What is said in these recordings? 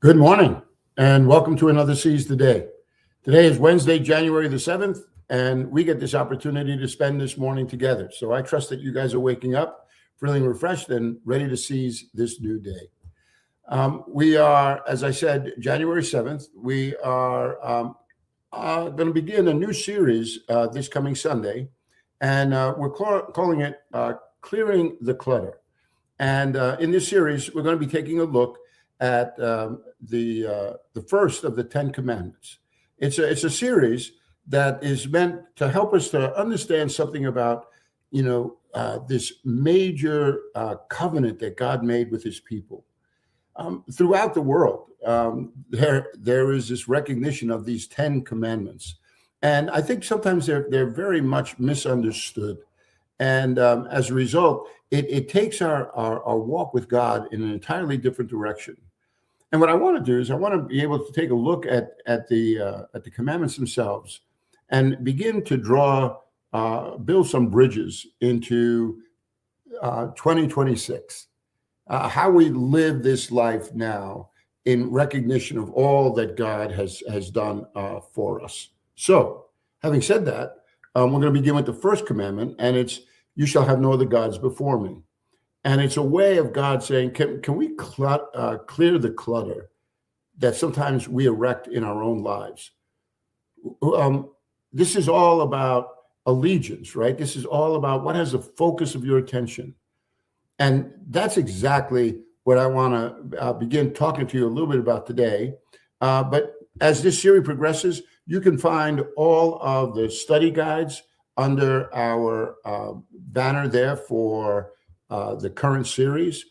Good morning, and welcome to another Seize the Day. Today is Wednesday, January the 7th, and we get this opportunity to spend this morning together. So I trust that you guys are waking up, feeling refreshed, and ready to seize this new day. We are, as I said, January 7th. We are going to begin a new series this coming Sunday, and we're calling it Clearing the Clutter. And in this series, we're going to be taking a look at the first of the 10 Commandments. It's a series that is meant to help us to understand something about, this major covenant that God made with his people. Throughout the world, there is this recognition of these 10 commandments. And I think sometimes they're very much misunderstood. And as a result, it takes our walk with God in an entirely different direction. And what I want to do is I want to be able to take a look at the commandments themselves and begin to build some bridges into 2026. How we live this life now in recognition of all that God has done for us. So, having said that, we're going to begin with the first commandment, and it's, "You shall have no other gods before me." And it's a way of God saying, can we clear the clutter that sometimes we erect in our own lives? This is all about allegiance, right? This is all about what has the focus of your attention. And that's exactly what I want to begin talking to you a little bit about today. But as this series progresses, you can find all of the study guides under our banner there for the current series.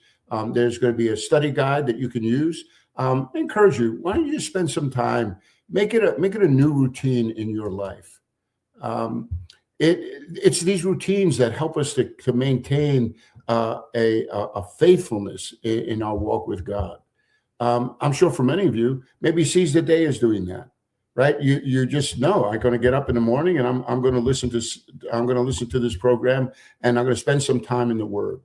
There's going to be a study guide that you can use. I encourage you, why don't you just spend some time, make it a new routine in your life. It's these routines that help us to maintain a faithfulness in our walk with God. I'm sure for many of you, maybe Seize the Day is doing that, right? You just know I'm going to get up in the morning and I'm going to listen to this program, and I'm going to spend some time in the Word.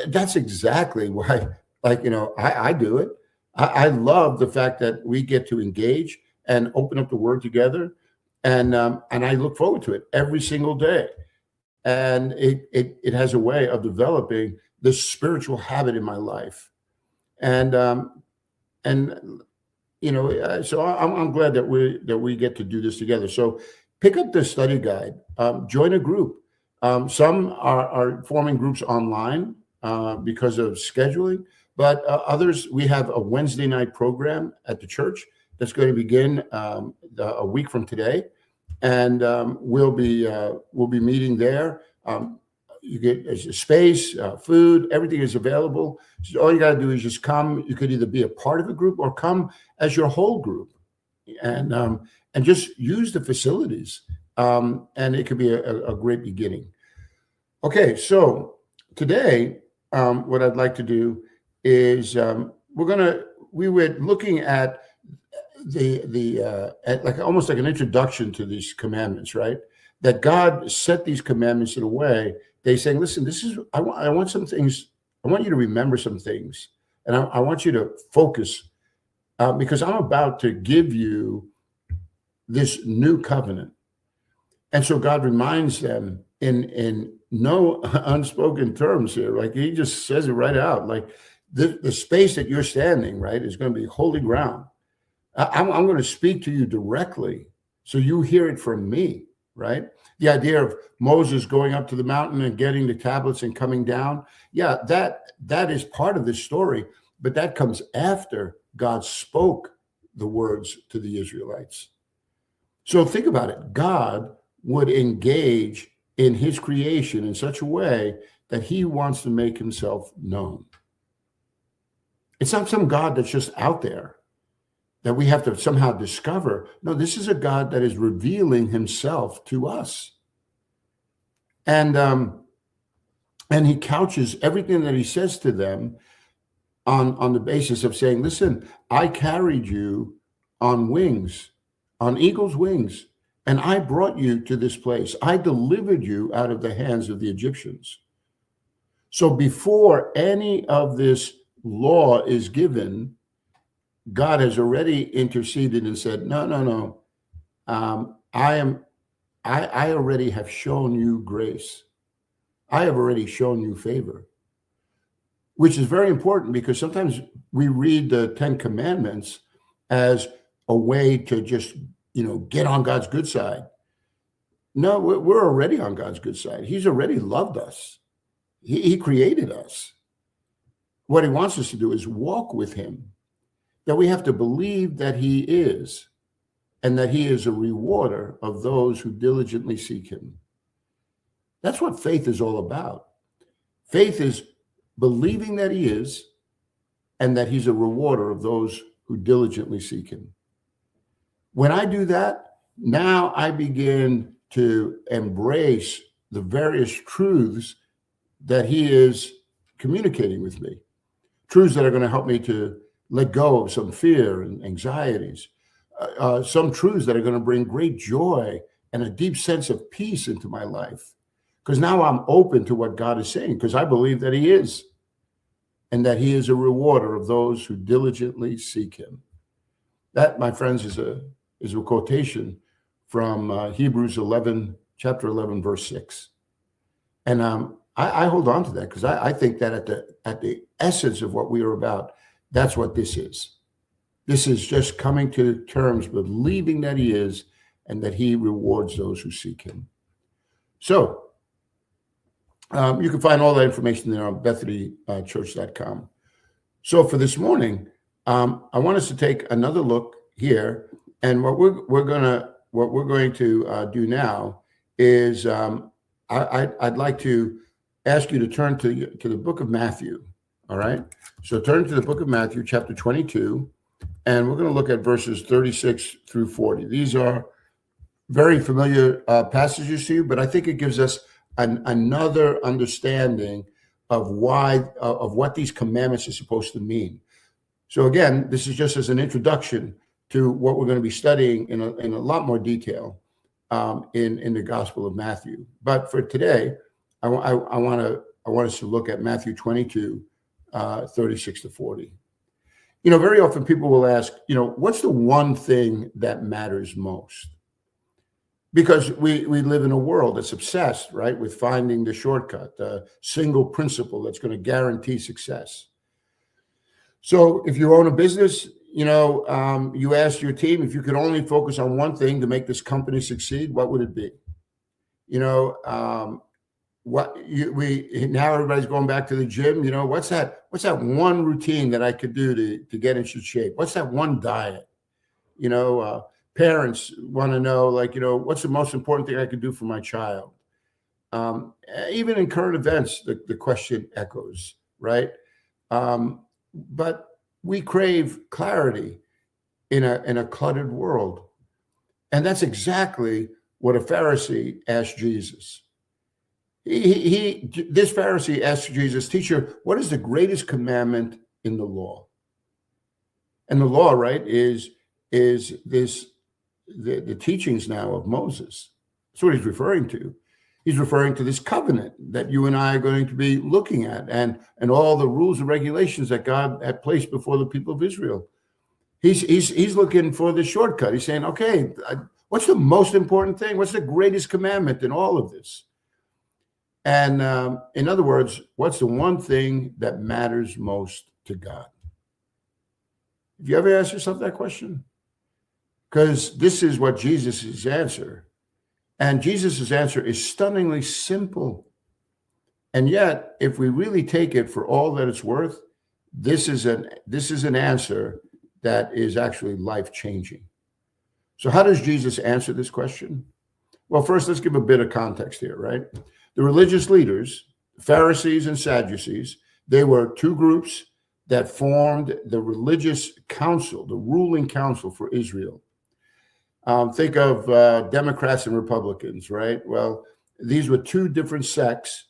That's exactly why, I do it. I love the fact that we get to engage and open up the Word together, and I look forward to it every single day. And it has a way of developing this spiritual habit in my life, and so I'm glad that we get to do this together. So pick up the study guide, join a group. Some are forming groups online because of scheduling, but others, we have a Wednesday night program at the church that's going to begin a week from today, and we'll be meeting there. You get a space, food, everything is available. So all you got to do is just come. You could either be a part of a group or come as your whole group, and just use the facilities. And it could be a great beginning. Okay, so today, what I'd like to do is we were looking at almost like an introduction to these commandments, right? That God set these commandments in a way they saying, listen, I want some things. I want you to remember some things, and I want you to focus because I'm about to give you this new covenant. And so God reminds them in no unspoken terms here. Like he just says it right out. Like the space that you're standing, right, is going to be holy ground. I'm going to speak to you directly so you hear it from me, right? The idea of Moses going up to the mountain and getting the tablets and coming down. Yeah, that is part of this story, but that comes after God spoke the words to the Israelites. So think about it. God would engage in his creation in such a way that he wants to make himself known. It's not some God that's just out there that we have to somehow discover. No, this is a God that is revealing himself to us. And he couches everything that he says to them on the basis of saying, listen, I carried you on wings, on eagle's wings, and I brought you to this place. I delivered you out of the hands of the Egyptians. So before any of this law is given, God has already interceded and said, no, no, no. I already have shown you grace. I have already shown you favor, which is very important because sometimes we read the 10 Commandments as a way to just, get on God's good side. No, we're already on God's good side. He's already loved us. He created us. What he wants us to do is walk with him, that we have to believe that he is, and that he is a rewarder of those who diligently seek him. That's what faith is all about. Faith is believing that he is, and that he's a rewarder of those who diligently seek him. When I do that, now I begin to embrace the various truths that he is communicating with me, truths that are going to help me to let go of some fear and anxieties, some truths that are going to bring great joy and a deep sense of peace into my life. Because now I'm open to what God is saying, because I believe that he is, and that he is a rewarder of those who diligently seek him. That, my friends, is a quotation from Hebrews 11, chapter 11, verse 6. And I hold on to that because I think that at the essence of what we are about, that's what this is. This is just coming to terms with believing that he is, and that he rewards those who seek him. So you can find all that information there on BethanyChurch.com. So for this morning, I want us to take another look here, and what we're going to do now is I'd like to ask you to turn to the book of Matthew. All right. So turn to the book of Matthew, chapter 22, and we're going to look at verses 36 through 40. These are very familiar passages to you, but I think it gives us another understanding of what these commandments are supposed to mean. So again, this is just as an introduction to what we're going to be studying in a lot more detail in the Gospel of Matthew. But for today, I want us to look at Matthew 22, 36 to 40. Very often people will ask, what's the one thing that matters most? Because we live in a world that's obsessed, right, with finding the shortcut, the single principle that's going to guarantee success. So if you own a business, you ask your team, if you could only focus on one thing to make this company succeed, what would it be? Now everybody's going back to the gym. What's that one routine that I could do to get into shape? What's that one diet? Parents want to know, what's the most important thing I could do for my child? Even in current events, the question echoes, right? But we crave clarity in a cluttered world. And that's exactly what a Pharisee asked Jesus. This Pharisee asked Jesus, "Teacher, what is the greatest commandment in the law?" And the law, right, is the teachings now of Moses. That's what he's referring to. He's referring to this covenant that you and I are going to be looking at, and all the rules and regulations that God had placed before the people of Israel. He's looking for the shortcut. He's saying, okay, what's the most important thing? What's the greatest commandment in all of this? And in other words, what's the one thing that matters most to God? Have you ever asked yourself that question? Because this is what Jesus' answer. And Jesus' answer is stunningly simple. And yet, if we really take it for all that it's worth, this is an answer that is actually life-changing. So how does Jesus answer this question? Well, first, let's give a bit of context here, right? The religious leaders, Pharisees and Sadducees, they were two groups that formed the religious council, the ruling council for Israel. Think of Democrats and Republicans, right? Well, these were two different sects,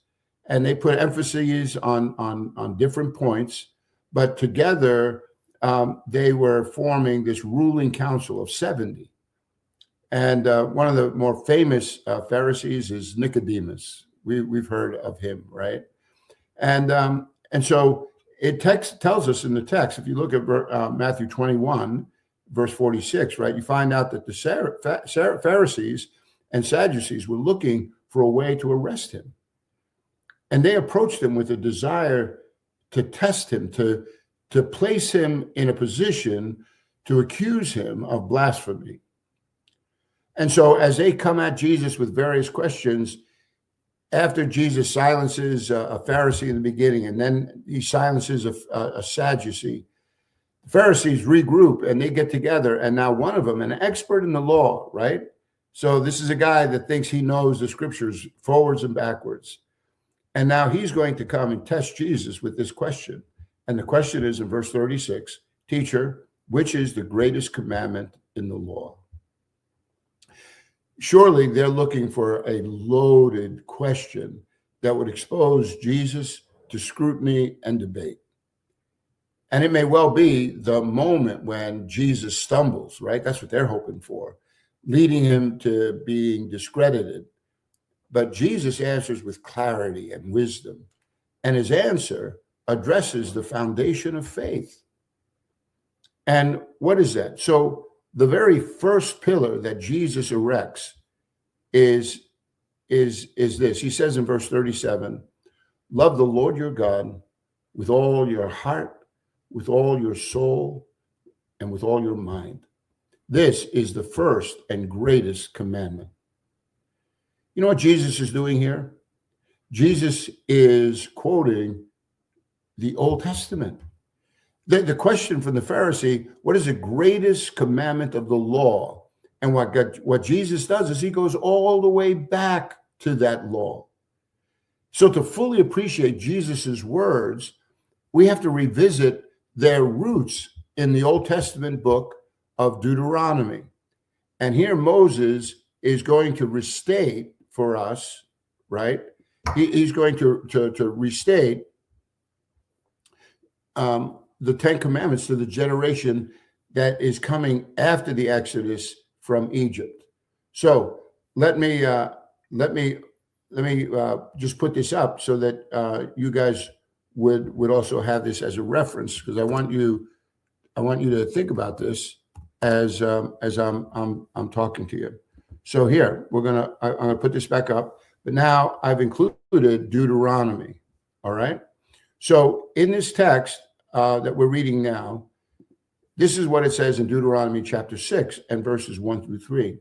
and they put emphases on different points, but together they were forming this ruling council of 70. And one of the more famous Pharisees is Nicodemus. We've heard of him, right? And so tells us in the text, if you look at Matthew 21, verse 46, right, you find out that the Pharisees and Sadducees were looking for a way to arrest him. And they approached him with a desire to test him, to place him in a position to accuse him of blasphemy. And so as they come at Jesus with various questions, after Jesus silences a Pharisee in the beginning, and then he silences a Sadducee, the Pharisees regroup and they get together. And now one of them, an expert in the law, right? So this is a guy that thinks he knows the scriptures forwards and backwards. And now he's going to come and test Jesus with this question. And the question is in verse 36, teacher, which is the greatest commandment in the law? Surely they're looking for a loaded question that would expose Jesus to scrutiny and debate. And it may well be the moment when Jesus stumbles, right? That's what they're hoping for, leading him to being discredited. But Jesus answers with clarity and wisdom. And his answer addresses the foundation of faith. And what is that? So the very first pillar that Jesus erects is this. He says in verse 37, love the Lord your God with all your heart, with all your soul, and with all your mind. This is the first and greatest commandment. You know what Jesus is doing here? Jesus is quoting the Old Testament. The question from the Pharisee, what is the greatest commandment of the law? And what Jesus does is he goes all the way back to that law. So to fully appreciate Jesus's words, we have to revisit their roots in the Old Testament book of Deuteronomy. And here Moses is going to restate for us, right? He's going to restate the Ten Commandments to the generation that is coming after the Exodus from Egypt. So let me just put this up so that you guys would also have this as a reference, because I want you to think about this as I'm talking to you. So here I'm gonna put this back up, but now I've included Deuteronomy. All right. So in this text that we're reading now, this is what it says in Deuteronomy chapter 6 and verses 1 through 3. It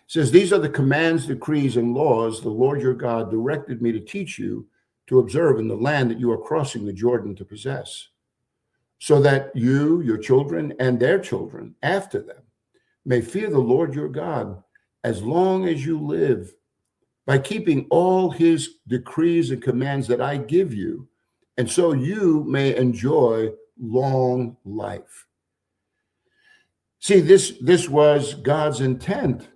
says, these are the commands, decrees, and laws the Lord your God directed me to teach you to observe in the land that you are crossing the Jordan to possess, so that you, your children, and their children after them may fear the Lord your God as long as you live, by keeping all his decrees and commands that I give you, and so you may enjoy long life. See, this was God's intent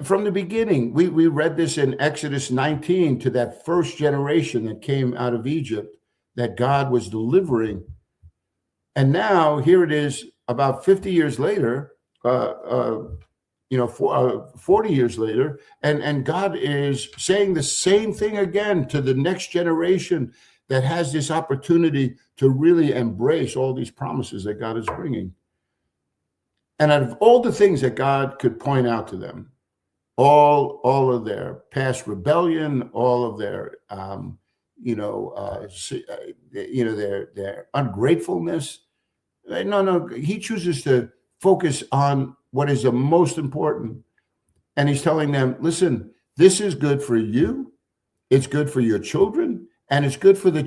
from the beginning. We read this in Exodus 19 to that first generation that came out of Egypt that God was delivering. And now here it is about 50 years later, 40 years later, and God is saying the same thing again to the next generation that has this opportunity to really embrace all these promises that God is bringing. And out of all the things that God could point out to them, all of their past rebellion, all of their their ungratefulness, no, he chooses to focus on what is the most important. And he's telling them, listen, this is good for you, it's good for your children, and it's good for the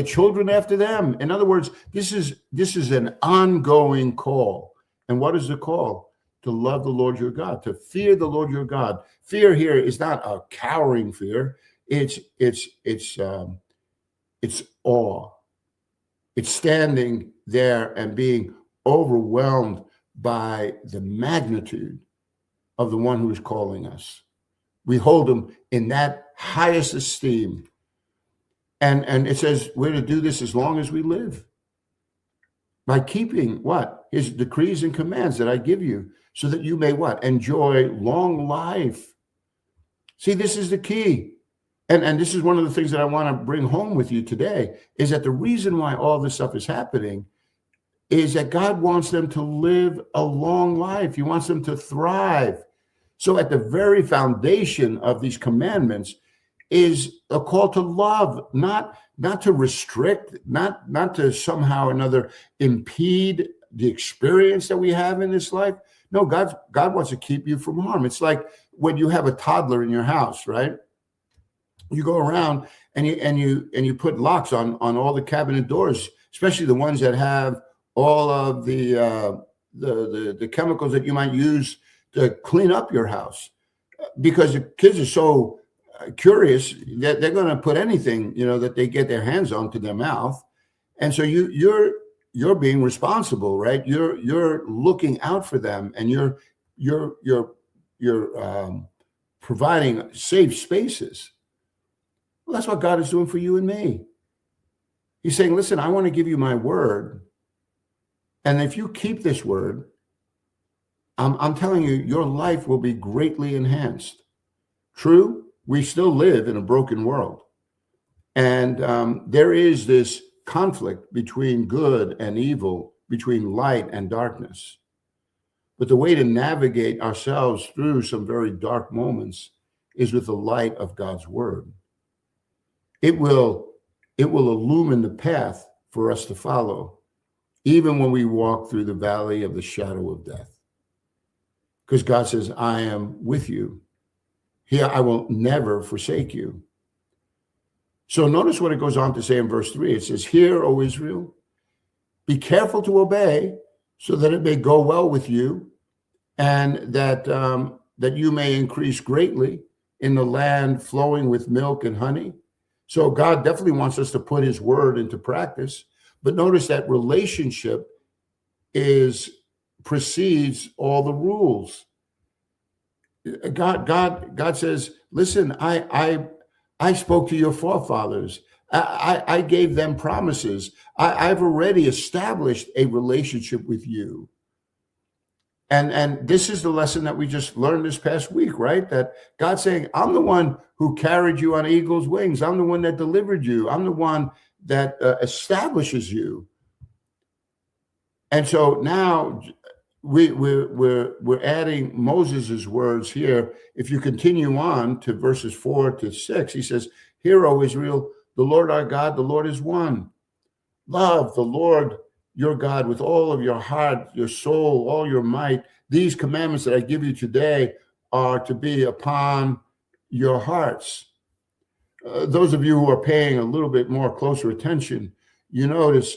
children after them. In other words, this is an ongoing call. And what is the call? To love the Lord your God, to fear the Lord your God. Fear here is not a cowering fear. It's awe. It's standing there and being overwhelmed by the magnitude of the one who is calling us. We hold him in that highest esteem. And it says we're to do this as long as we live, by keeping what? His decrees and commands that I give you, so that you may what? Enjoy long life. See, this is the key. And this is one of the things that I want to bring home with you today, is that the reason why all this stuff is happening is that God wants them to live a long life. He wants them to thrive. So at the very foundation of these commandments is a call to love, not to restrict, not to somehow or another impede the experience that we have in this life. No, God wants to keep you from harm. It's like when you have a toddler in your house, right? You go around and you put locks on all the cabinet doors, especially the ones that have all of the chemicals that you might use to clean up your house, because the kids are so curious that they're going to put anything, that they get their hands on to their mouth. And so you're being responsible, right? You're looking out for them, and you're providing safe spaces. Well, that's what God is doing for you and me. He's saying, listen, I want to give you my word. And if you keep this word, I'm telling you, your life will be greatly enhanced. True, we still live in a broken world. And there is this conflict between good and evil, between light and darkness. But the way to navigate ourselves through some very dark moments is with the light of God's word. It will illumine the path for us to follow, even when we walk through the valley of the shadow of death. Because God says, I am with you. Here, I will never forsake you. So notice what it goes on to say in verse 3. It says, hear, O Israel, be careful to obey, so that it may go well with you, and that you may increase greatly in the land flowing with milk and honey. So God definitely wants us to put his word into practice. But notice that relationship precedes all the rules. God says, listen, I spoke to your forefathers. I gave them promises. I've already established a relationship with you. And this is the lesson that we just learned this past week, right? That God's saying, I'm the one who carried you on eagle's wings. I'm the one that delivered you. I'm the one that establishes you. And so now we're adding Moses's words here. If you continue on to verses 4 to 6, he says, hear, O Israel, the Lord our God, the Lord is one. Love the Lord your God with all of your heart, your soul, all your might. These commandments that I give you today are to be upon your hearts. Those of you who are paying a little bit more closer attention, you notice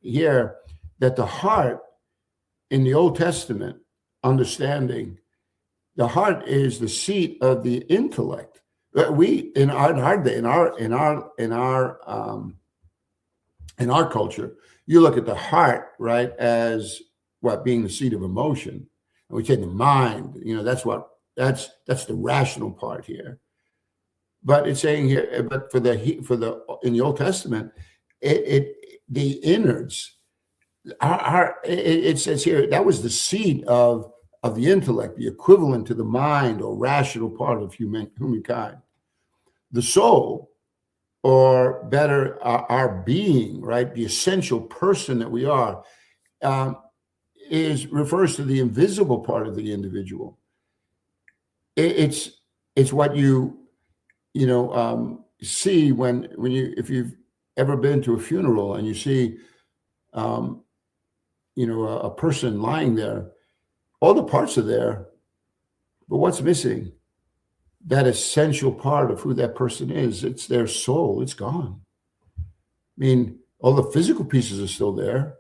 here that the heart in the Old Testament understanding, the heart is the seat of the intellect. We in our culture, you look at the heart, right, as what being the seat of emotion, and we take the mind. That's the rational part here. But it's saying here, but for the in the Old Testament, the innards. It says here that was the seat of the intellect, the equivalent to the mind or rational part of humankind. The soul, or better, our being, right, the essential person that we are, refers to the invisible part of the individual. It's what you see if you've ever been to a funeral and you see a person lying there. All the parts are there, but what's missing? That essential part of who that person is. It's their soul. It's gone. I mean, all the physical pieces are still there,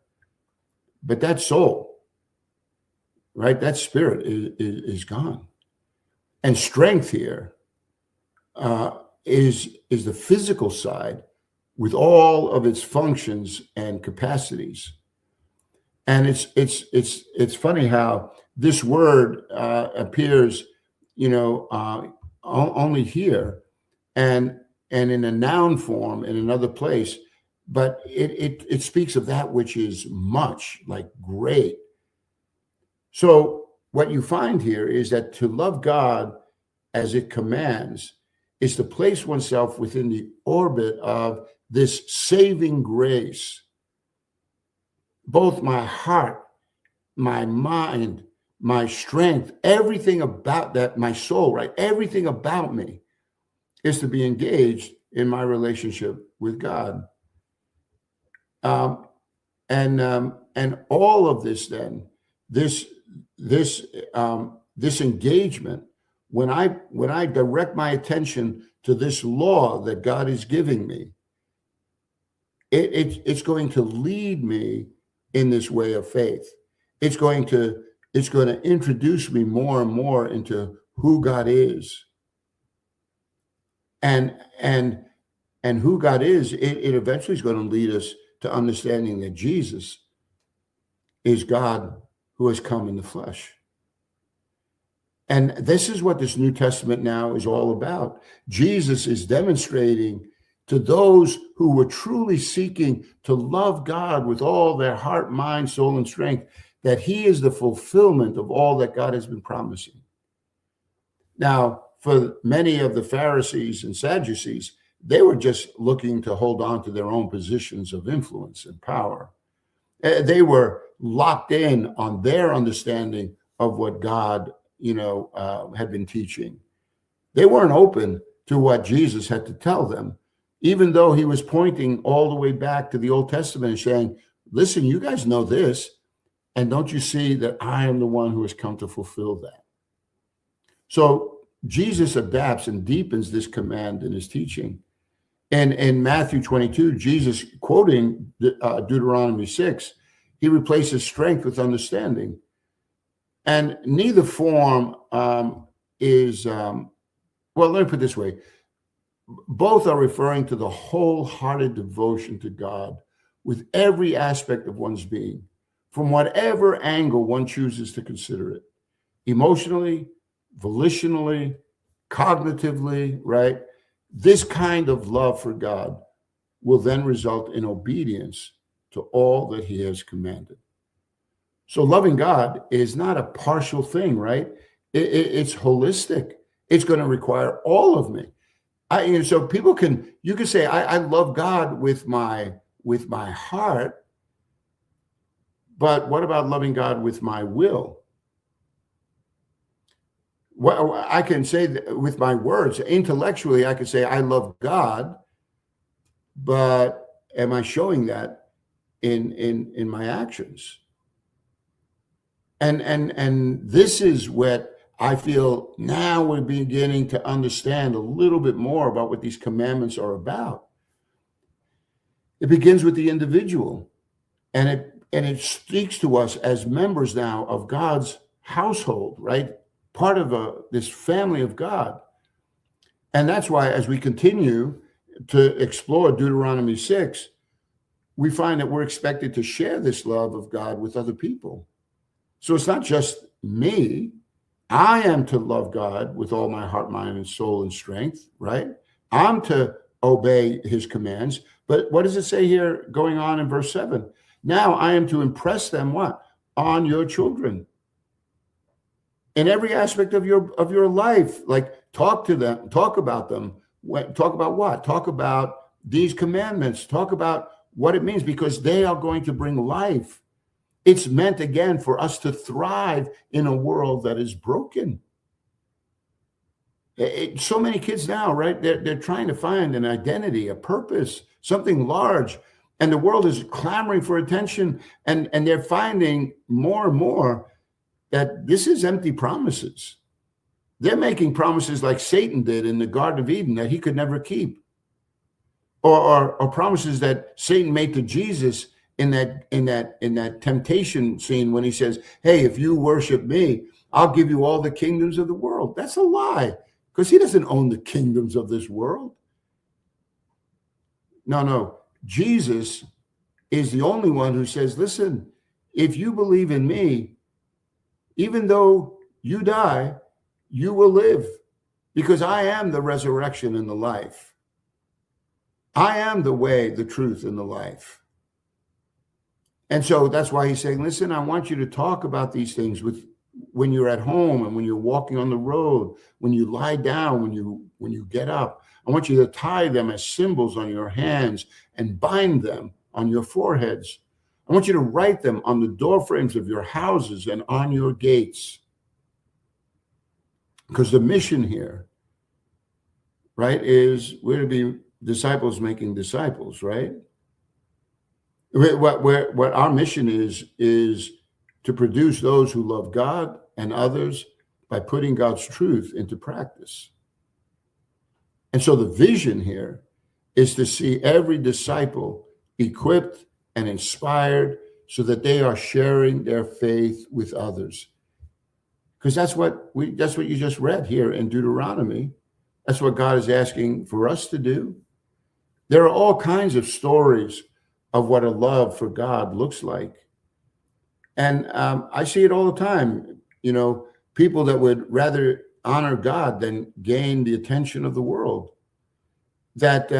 but that soul, right, that spirit is gone. And strength here is the physical side with all of its functions and capacities. And it's funny how this word appears, only here and in a noun form in another place, but it speaks of that which is much, like great. So what you find here is that to love God as it commands is to place oneself within the orbit of this saving grace. Both my heart, my mind, my strength, everything about that, my soul, right? Everything about me is to be engaged in my relationship with God. And all of this, then, this engagement, when I direct my attention to this law that God is giving me, it's going to lead me in this way of faith. It's going to introduce me more and more into who God is, and who God is. It eventually is going to lead us to understanding that Jesus is God who has come in the flesh. And this is what this New Testament now is all about. Jesus is demonstrating to those who were truly seeking to love God with all their heart, mind, soul, and strength, that he is the fulfillment of all that God has been promising. Now, for many of the Pharisees and Sadducees, they were just looking to hold on to their own positions of influence and power. They were locked in on their understanding of what God, had been teaching. They weren't open to what Jesus had to tell them, even though he was pointing all the way back to the Old Testament and saying, listen, you guys know this, and don't you see that I am the one who has come to fulfill that? So Jesus adapts and deepens this command in his teaching. And in Matthew 22, Jesus, quoting Deuteronomy 6, he replaces strength with understanding. And neither form is, well, let me put it this way. Both are referring to the wholehearted devotion to God with every aspect of one's being, from whatever angle one chooses to consider it, emotionally, volitionally, cognitively, right? This kind of love for God will then result in obedience to all that he has commanded. So loving God is not a partial thing, right? It's holistic. It's going to require all of me. So you can say, I love God with my heart, but what about loving God with my will? Well, I can say that with my words, intellectually, I could say I love God, but am I showing that in my actions? And this is what I feel now we're beginning to understand a little bit more about what these commandments are about. It begins with the individual, and it speaks to us as members now of God's household, right? Part of this family of God. And that's why as we continue to explore Deuteronomy 6, we find that we're expected to share this love of God with other people. So it's not just me. I am to love God with all my heart, mind, and soul and strength, right? I'm to obey his commands. But what does it say here going on in verse 7? Now I am to impress them what? On your children. In every aspect of your life, like talk to them, talk about them. Talk about what? Talk about these commandments. Talk about what it means, because they are going to bring life. It's meant, again, for us to thrive in a world that is broken. So many kids now, right? They're trying to find an identity, a purpose, something large. And the world is clamoring for attention. And they're finding more and more that this is empty promises. They're making promises like Satan did in the Garden of Eden that he could never keep. Or promises that Satan made to Jesus in that temptation scene when he says, hey, if you worship me, I'll give you all the kingdoms of the world. That's a lie, because he doesn't own the kingdoms of this world. No. Jesus is the only one who says, listen, if you believe in me, even though you die, you will live, because I am the resurrection and the life. I am the way, the truth, and the life. And so that's why he's saying, listen, I want you to talk about these things with when you're at home and when you're walking on the road, when you lie down, when you get up. I want you to tie them as symbols on your hands and bind them on your foreheads. I want you to write them on the door frames of your houses and on your gates. Because the mission here, right, is we're to be disciples making disciples, right? What our mission is to produce those who love God and others by putting God's truth into practice. And so the vision here is to see every disciple equipped and inspired so that they are sharing their faith with others. Because that's what you just read here in Deuteronomy. That's what God is asking for us to do. There are all kinds of stories of what a love for God looks like. And I see it all the time, people that would rather honor God than gain the attention of the world. That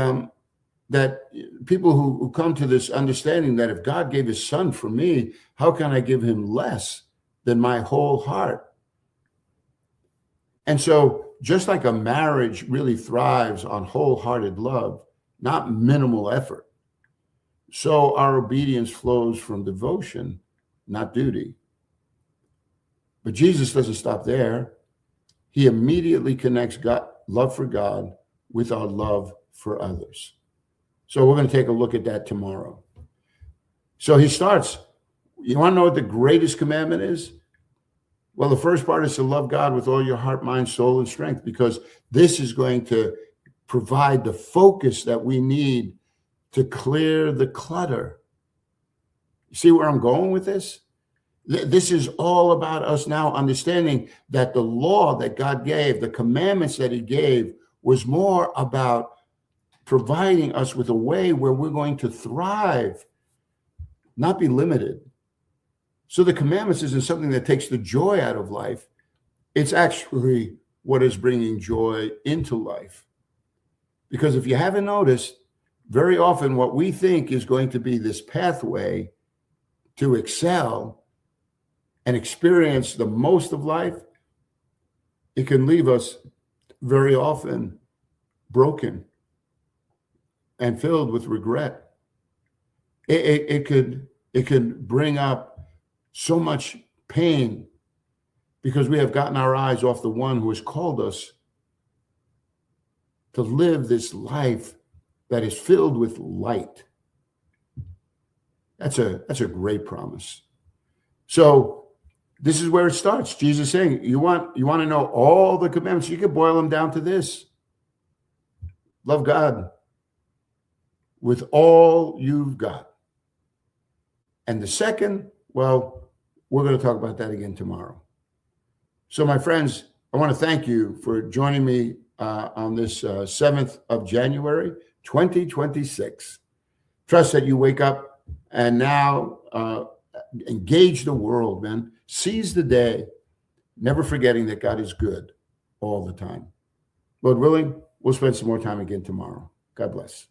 people who come to this understanding that if God gave his son for me, how can I give him less than my whole heart? And so just like a marriage really thrives on wholehearted love, not minimal effort, so our obedience flows from devotion, not duty. But Jesus doesn't stop there. He immediately connects love for God with our love for others. So we're going to take a look at that tomorrow. So he starts, you want to know what the greatest commandment is? Well, the first part is to love God with all your heart, mind, soul, and strength, because this is going to provide the focus that we need to clear the clutter. You see where I'm going with this? This is all about us now understanding that the law that God gave, the commandments that he gave, was more about providing us with a way where we're going to thrive, not be limited. So the commandments isn't something that takes the joy out of life. It's actually what is bringing joy into life. Because if you haven't noticed, very often what we think is going to be this pathway to excel and experience the most of life, it can leave us very often broken and filled with regret. It could bring up so much pain because we have gotten our eyes off the one who has called us to live this life that is filled with light. That's a great promise. So this is where it starts. Jesus saying, you want to know all the commandments? You can boil them down to this. Love God with all you've got. And the second, well, we're going to talk about that again tomorrow. So my friends, I want to thank you for joining me on this 7th of January, 2026. Trust that you wake up and now engage the world, man. Seize the day, never forgetting that God is good all the time. Lord willing, we'll spend some more time again tomorrow. God bless.